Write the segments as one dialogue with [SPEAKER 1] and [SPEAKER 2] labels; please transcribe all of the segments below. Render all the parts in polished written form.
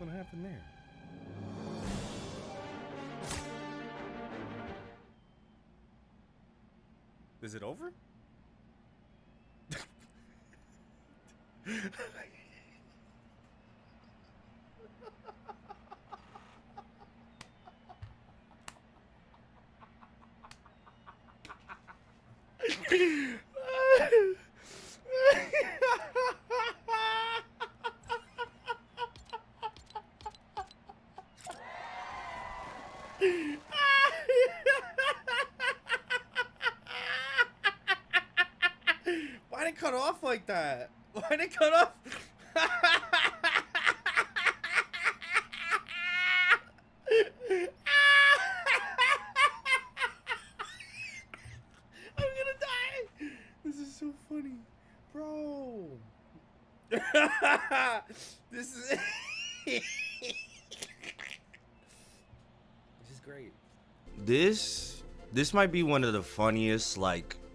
[SPEAKER 1] What happened there? Is it over? Why'd it cut off like that? Why'd it cut off? I'm gonna die. This is so funny, bro. This is this is great. This might be one of the funniest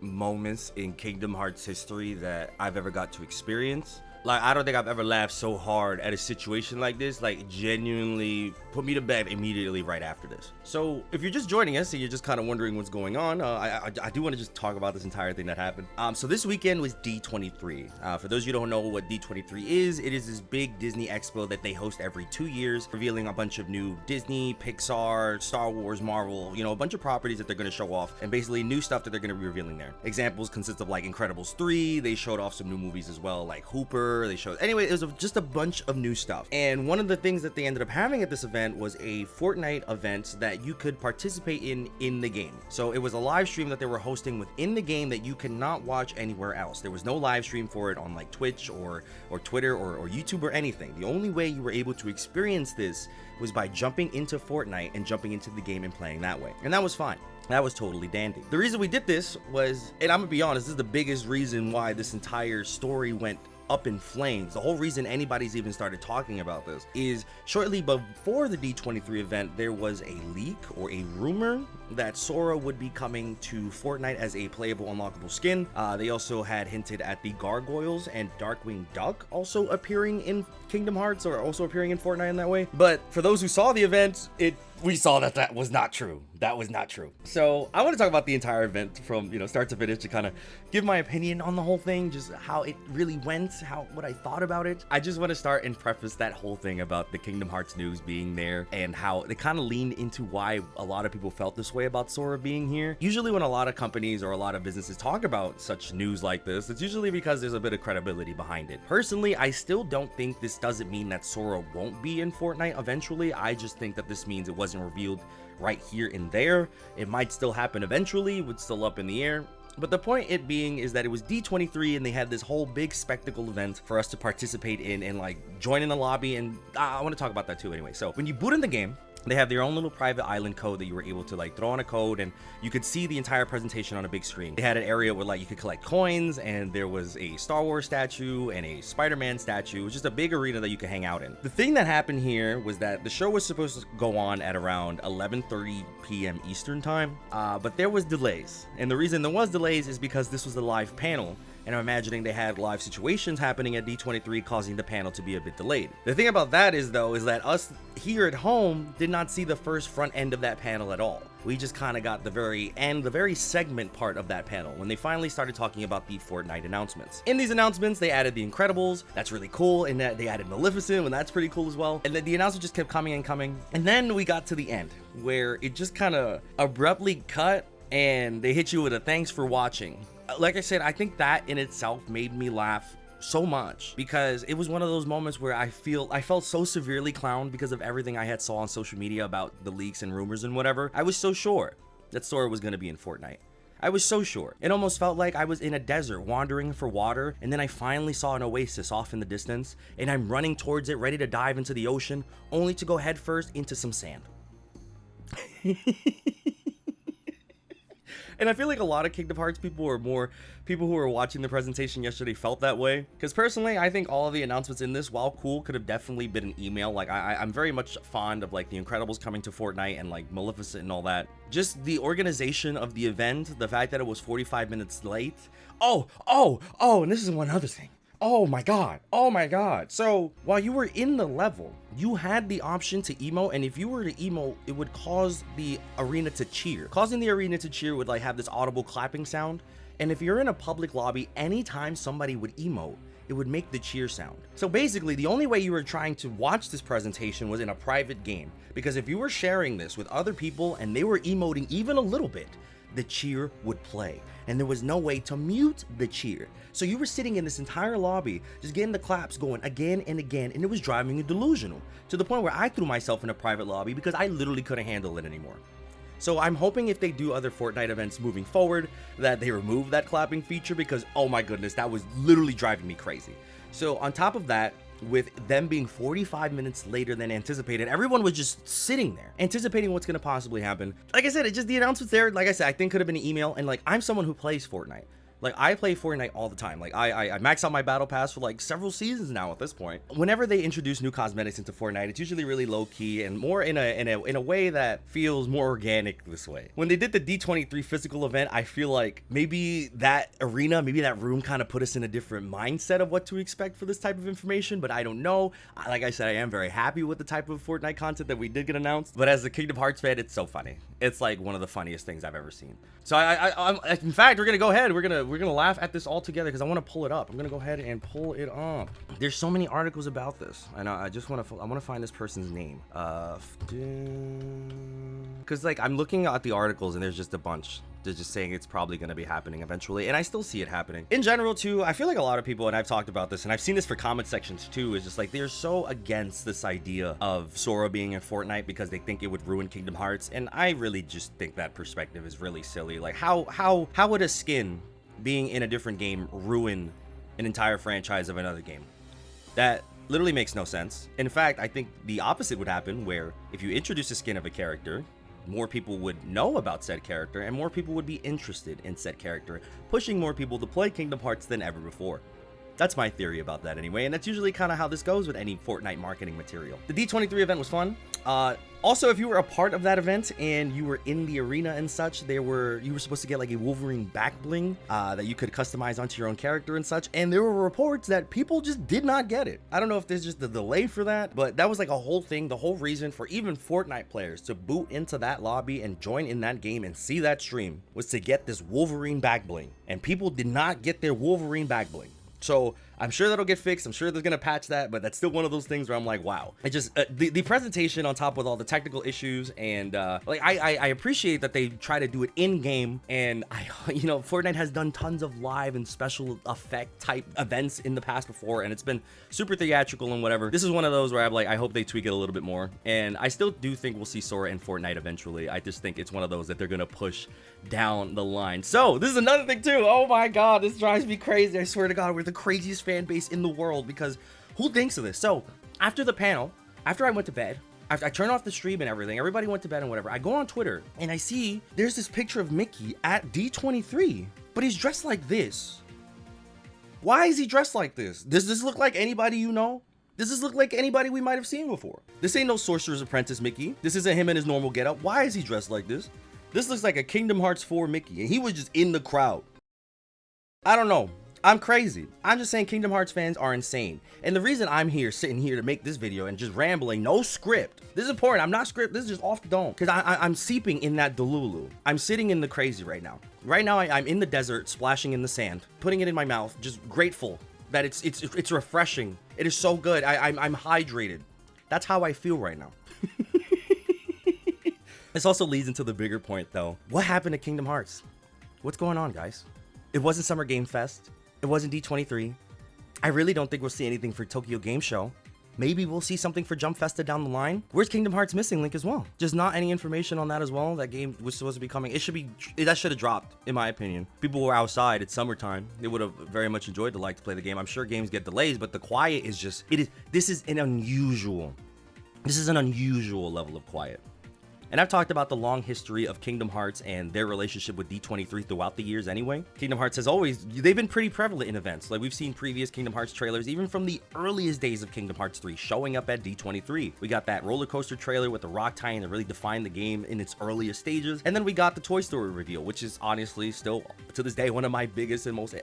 [SPEAKER 1] moments in Kingdom Hearts history that I've ever got to experience. Like, I don't think I've ever laughed so hard at a situation like this. Like, genuinely put me to bed immediately right after this. So if you're just joining us and you're just kind of wondering what's going on, I do want to just talk about this entire thing that happened. So this weekend was D23. For those of you who don't know what D23 is, it is this big Disney expo that they host every 2 years, revealing a bunch of new Disney, Pixar, Star Wars, Marvel, you know, a bunch of properties that they're going to show off, and basically new stuff that they're going to be revealing there. Examples consist of like Incredibles 3. They showed off some new movies as well, like Hooper. They showed, anyway, it was just a bunch of new stuff. And one of the things that they ended up having at this event was a Fortnite event that you could participate in the game. So it was a live stream that they were hosting within the game that you cannot watch anywhere else. There was no live stream for it on like Twitch or Twitter or YouTube or anything. The only way you were able to experience this was by jumping into Fortnite and jumping into the game and playing that way. And that was fine. That was totally dandy. The reason we did this was, and I'm gonna be honest, this is the biggest reason why this entire story went up in flames. The whole reason anybody's even started talking about this is shortly before the D23 event, there was a leak or a rumor that Sora would be coming to Fortnite as a playable unlockable skin. They also had hinted at the Gargoyles and Darkwing Duck also appearing in Kingdom Hearts, or also appearing in Fortnite in that way. But for those who saw the event, we saw that was not true. That was not true. So I want to talk about the entire event from, you know, start to finish, to kind of give my opinion on the whole thing, just how it really went, what I thought about it. I just want to start and preface that whole thing about the Kingdom Hearts news being there and how they kind of leaned into why a lot of people felt this way about Sora being here. Usually when a lot of companies or a lot of businesses talk about such news like this, it's usually because there's a bit of credibility behind it. Personally, I still don't think this doesn't mean that Sora won't be in Fortnite eventually. I just think that this means it wasn't revealed right here and there. It might still happen eventually, it's still up in the air. But the point it being is that it was D23 and they had this whole big spectacle event for us to participate in and like join in the lobby, and I want to talk about that too anyway. So when you boot in the game, they have their own little private island code that you were able to like throw on a code, and you could see the entire presentation on a big screen. They had an area where like you could collect coins, and there was a Star Wars statue and a Spider-Man statue. It was just a big arena that you could hang out in. The thing that happened here was that the show was supposed to go on at around 11:30 p.m. Eastern time, but there was delays. And the reason there was delays is because this was a live panel, and I'm imagining they had live situations happening at D23 causing the panel to be a bit delayed. The thing about that is though, is that us here at home did not see the first front end of that panel at all. We just kind of got the very end, the very segment part of that panel when they finally started talking about the Fortnite announcements. In these announcements, they added the Incredibles. That's really cool. And that they added Maleficent, and that's pretty cool as well. And then the announcement just kept coming and coming. And then we got to the end where it just kind of abruptly cut and they hit you with a thanks for watching. Like I said, I think that in itself made me laugh so much, because it was one of those moments where I felt so severely clowned because of everything I had saw on social media about the leaks and rumors and whatever. I was so sure that Sora was going to be in Fortnite. I was so sure. It almost felt like I was in a desert wandering for water, and then I finally saw an oasis off in the distance, and I'm running towards it, ready to dive into the ocean, only to go headfirst into some sand. And I feel like a lot of Kingdom Hearts people who were watching the presentation yesterday felt that way. Because personally, I think all of the announcements in this, while cool, could have definitely been an email. Like I'm very much fond of like the Incredibles coming to Fortnite and like Maleficent and all that. Just the organization of the event, the fact that it was 45 minutes late. Oh, and this is one other thing. Oh my god. Oh my god. So while you were in the level, you had the option to emote, and if you were to emote, it would cause the arena to cheer. Causing the arena to cheer would like have this audible clapping sound. And if you're in a public lobby, anytime somebody would emote, it would make the cheer sound. So basically, the only way you were trying to watch this presentation was in a private game, because if you were sharing this with other people and they were emoting even a little bit, the cheer would play, and there was no way to mute the cheer. So you were sitting in this entire lobby, just getting the claps going again and again, and it was driving you delusional, to the point where I threw myself in a private lobby because I literally couldn't handle it anymore. So I'm hoping if they do other Fortnite events moving forward, that they remove that clapping feature, because oh my goodness, that was literally driving me crazy. So on top of that, with them being 45 minutes later than anticipated, everyone was just sitting there anticipating what's going to possibly happen. Like I said, it just, the announcements there, like I said, I think could have been an email. And like, I'm someone who plays Fortnite. Like, I play Fortnite all the time. Like, I max out my battle pass for like several seasons now at this point. Whenever they introduce new cosmetics into Fortnite, it's usually really low key and more in a way that feels more organic this way. When they did the D23 physical event, I feel like maybe that arena, maybe that room kind of put us in a different mindset of what to expect for this type of information, but I don't know. Like I said, I am very happy with the type of Fortnite content that we did get announced, but as a Kingdom Hearts fan, it's so funny. It's like one of the funniest things I've ever seen. So I'm in fact, we're gonna go ahead. We're gonna laugh at this all together because I want to pull it up. I'm gonna go ahead and pull it up. There's so many articles about this, and I want to find this person's name. Because like I'm looking at the articles and there's just a bunch. They're just saying it's probably going to be happening eventually, and I still see it happening. In general too, I feel like a lot of people, and I've talked about this and I've seen this for comment sections too, is just like they're so against this idea of Sora being in Fortnite because they think it would ruin Kingdom Hearts, and I really just think that perspective is really silly. Like how would a skin being in a different game ruin an entire franchise of another game? That literally makes no sense. In fact, I think the opposite would happen, where if you introduce a skin of a character, more people would know about said character and more people would be interested in said character, pushing more people to play Kingdom Hearts than ever before. That's my theory about that anyway, and that's usually kind of how this goes with any Fortnite marketing material. The D23 event was fun. Also, if you were a part of that event and you were in the arena and such, you were supposed to get like a Wolverine back bling that you could customize onto your own character and such, and there were reports that people just did not get it. I don't know if there's just a delay for that, but that was like a whole thing. The whole reason for even Fortnite players to boot into that lobby and join in that game and see that stream was to get this Wolverine back bling, and people did not get their Wolverine back bling. So I'm sure that'll get fixed. I'm sure they're gonna patch that, but that's still one of those things where I'm like, wow. It just the presentation on top with all the technical issues, and like I appreciate that they try to do it in game, and Fortnite has done tons of live and special effect type events in the past before, and it's been super theatrical and whatever. This is one of those where I'm like, I hope they tweak it a little bit more, and I still do think we'll see Sora in Fortnite eventually. I just think it's one of those that they're gonna push down the line. So this is another thing too. Oh my god, this drives me crazy. I swear to God, we're the craziest fan base in the world, because who thinks of this? So after the panel, after I went to bed, I turned off the stream and everything, everybody went to bed and whatever, I go on Twitter and I see there's this picture of Mickey at D23, but he's dressed like this. Why is he dressed like this? Does this look like anybody you know? Does this look like anybody we might have seen before? This ain't no Sorcerer's Apprentice Mickey. This isn't him in his normal getup. Why is he dressed like this? This looks like a Kingdom Hearts 4 Mickey, and he was just in the crowd. I don't know. I'm crazy. I'm just saying Kingdom Hearts fans are insane. And the reason I'm here, sitting here to make this video and just rambling, no script. This is important. I'm not script. This is just off the dome. Because I'm seeping in that Delulu. I'm sitting in the crazy right now. Right now, I'm in the desert, splashing in the sand, putting it in my mouth, just grateful that it's refreshing. It is so good. I'm hydrated. That's how I feel right now. This also leads into the bigger point, though. What happened to Kingdom Hearts? What's going on, guys? It wasn't Summer Game Fest. It wasn't D23. I really don't think we'll see anything for Tokyo Game Show. Maybe we'll see something for Jump Festa down the line. Where's Kingdom Hearts Missing Link as well? Just not any information on that as well. That game was supposed to be coming. That should have dropped, in my opinion. People were outside. It's summertime. They would have very much enjoyed to play the game. I'm sure games get delays, but the quiet is just, this is an unusual level of quiet. And I've talked about the long history of Kingdom Hearts and their relationship with D23 throughout the years anyway. Kingdom Hearts has always, they've been pretty prevalent in events. Like we've seen previous Kingdom Hearts trailers, even from the earliest days of Kingdom Hearts 3, showing up at D23. We got that roller coaster trailer with the rock tie-in that really defined the game in its earliest stages. And then we got the Toy Story reveal, which is honestly still, to this day, one of my biggest and most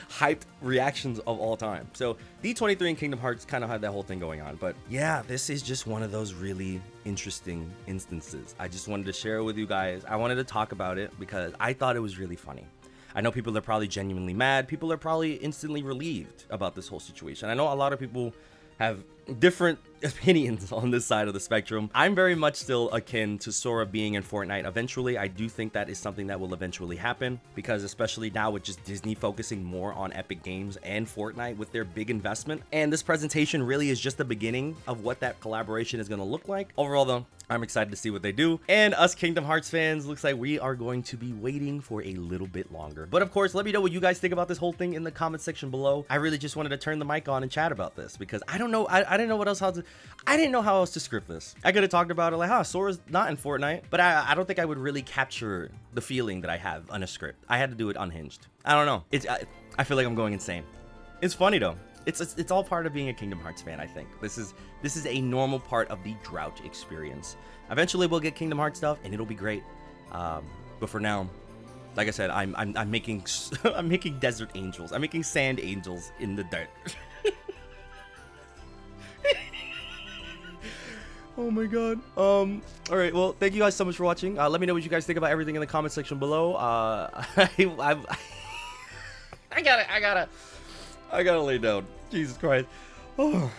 [SPEAKER 1] hyped reactions of all time. So D23 and Kingdom Hearts kind of had that whole thing going on. But yeah, this is just one of those really interesting instances. I just wanted to share it with you guys. I wanted to talk about it because I thought it was really funny. I know people are probably genuinely mad. People are probably instantly relieved about this whole situation. I know a lot of people have different opinions on this side of the spectrum. I'm very much still akin to Sora being in Fortnite eventually. I do think that is something that will eventually happen, because especially now with just Disney focusing more on Epic Games and Fortnite with their big investment. And this presentation really is just the beginning of what that collaboration is going to look like. Overall though, I'm excited to see what they do. And us Kingdom Hearts fans, looks like we are going to be waiting for a little bit longer. But of course, let me know what you guys think about this whole thing in the comment section below. I really just wanted to turn the mic on and chat about this because I don't know. I didn't know what else, I didn't know how else to script this. I could have talked about it like, Sora's not in Fortnite, but I don't think I would really capture the feeling that I have on a script. I had to do it unhinged. I don't know. I feel like I'm going insane. It's funny though. It's all part of being a Kingdom Hearts fan, I think. This is a normal part of the drought experience. Eventually we'll get Kingdom Hearts stuff and it'll be great. But for now, like I said, I'm making I'm making desert angels. I'm making sand angels in the dirt. Oh my god. All right, well, thank you guys so much for watching. Let me know what you guys think about everything in the comment section below. I gotta lay down. Jesus Christ. Oh.